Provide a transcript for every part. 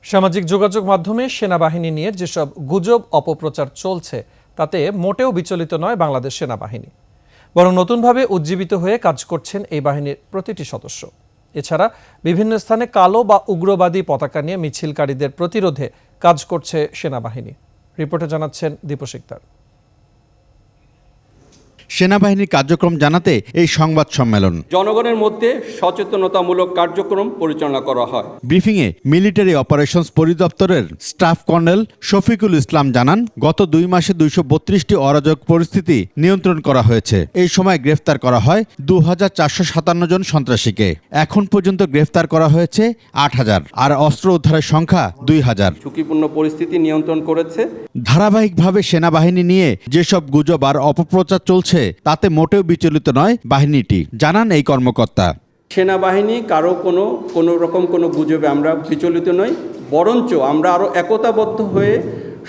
সামাজিক যোগাযোগ মাধ্যমে সেনাবাহিনী নিয়ে যেসব গুজব অপপ্রচার চলছে তাতে মোটেও বিচলিত নয় বাংলাদেশ সেনাবাহিনী, বরং নতুনভাবে উজ্জীবিত হয়ে কাজ করছেন এই বাহিনীর প্রতিটি সদস্য। এছাড়া বিভিন্ন স্থানে কালো বা উগ্রবাদী পতাকা নিয়ে মিছিলকারীদের প্রতিরোধে কাজ করছে সেনাবাহিনী। রিপোর্টে জানাচ্ছেন দীপু শিকদার। সেনাবাহিনীর কার্যক্রম জানাতে এই সংবাদ সম্মেলন। জনগণের মধ্যে সচেতনতামূলক কার্যক্রম পরিচালনা করা হয়। ব্রিফিংয়ে মিলিটারি অপারেশনস পরিদপ্তরের স্টাফ কর্নেল শফিকুল ইসলাম জানান, গত ২ মাসে ২৩২টি অরাজক পরিস্থিতি নিয়ন্ত্রণ করা হয়েছে। এই সময় গ্রেফতার করা হয় ২৪৫৭ জন সন্ত্রাসীকে। এখন পর্যন্ত গ্রেফতার করা হয়েছে ৮,০০০, আর অস্ত্র উদ্ধারের সংখ্যা ২,০০০। ঝুঁকিপূর্ণ পরিস্থিতি নিয়ন্ত্রণ করেছে। ধারাবাহিকভাবে সেনাবাহিনী নিয়ে যেসব গুজব আর অপপ্রচার চলছে তাতে মোটেও বিচলিত নয় বাহিনীটি, জানান এই কর্মকর্তা। সেনাবাহিনী কারো কোনো রকম কোনো গুজবে আমরা বিচলিত নই, বরঞ্চ আমরা আরও একতাবদ্ধ হয়ে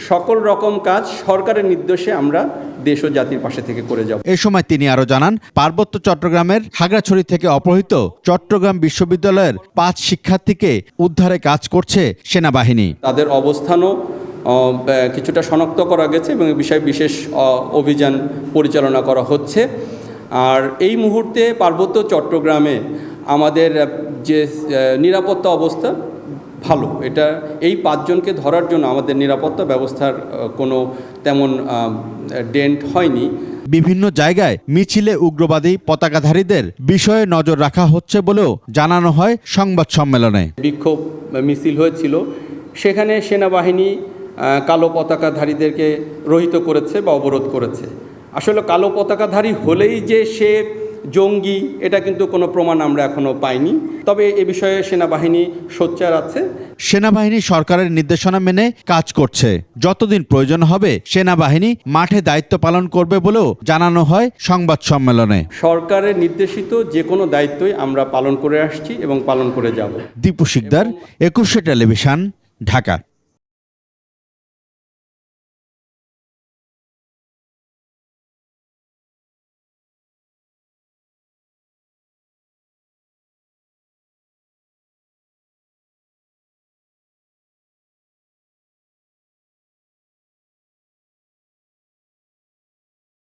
সকল রকম কাজ সরকারের নির্দেশে আমরা দেশ ও জাতির পাশে থেকে করে যাব। এ সময় তিনি আরো জানান, পার্বত্য চট্টগ্রামের খাগড়াছড়ি থেকে অপহৃত চট্টগ্রাম বিশ্ববিদ্যালয়ের ৫ শিক্ষার্থীকে উদ্ধারে কাজ করছে সেনাবাহিনী। তাদের অবস্থানও কিছুটা শনাক্ত করা গেছে এবং এই বিষয়ে বিশেষ অভিযান পরিচালনা করা হচ্ছে। আর এই মুহূর্তে পার্বত্য চট্টগ্রামে আমাদের যে নিরাপত্তা অবস্থা ভালো, এটা এই ৫ জনকে ধরার জন্য আমাদের নিরাপত্তা ব্যবস্থার কোনো তেমন ডেন্ট হয়নি। বিভিন্ন জায়গায় মিছিলে উগ্রবাদী পতাকাধারীদের বিষয়ে নজর রাখা হচ্ছে বলেও জানানো হয় সংবাদ সম্মেলনে। বিক্ষোভ মিছিল হয়েছিল, সেখানে সেনাবাহিনী কালো পতাকাধারীদেরকে রহিত করেছে বা অবরোধ করেছে। আসলে কালো পতাকাধারী হলেই যে সে জঙ্গি, এটা কিন্তু কোনো প্রমাণ আমরা এখনো পাইনি। তবে এ বিষয়ে সেনাবাহিনী সোচ্চার আছে। সেনাবাহিনী সরকারের নির্দেশনা মেনে কাজ করছে। যতদিন প্রয়োজন হবে সেনাবাহিনী মাঠে দায়িত্ব পালন করবে বলেও জানানো হয় সংবাদ সম্মেলনে। সরকারের নির্দেশিত যে কোনো দায়িত্বই আমরা পালন করে আসছি এবং পালন করে যাব। দীপু শিকদার, ২১শে টেলিভিশন, ঢাকা।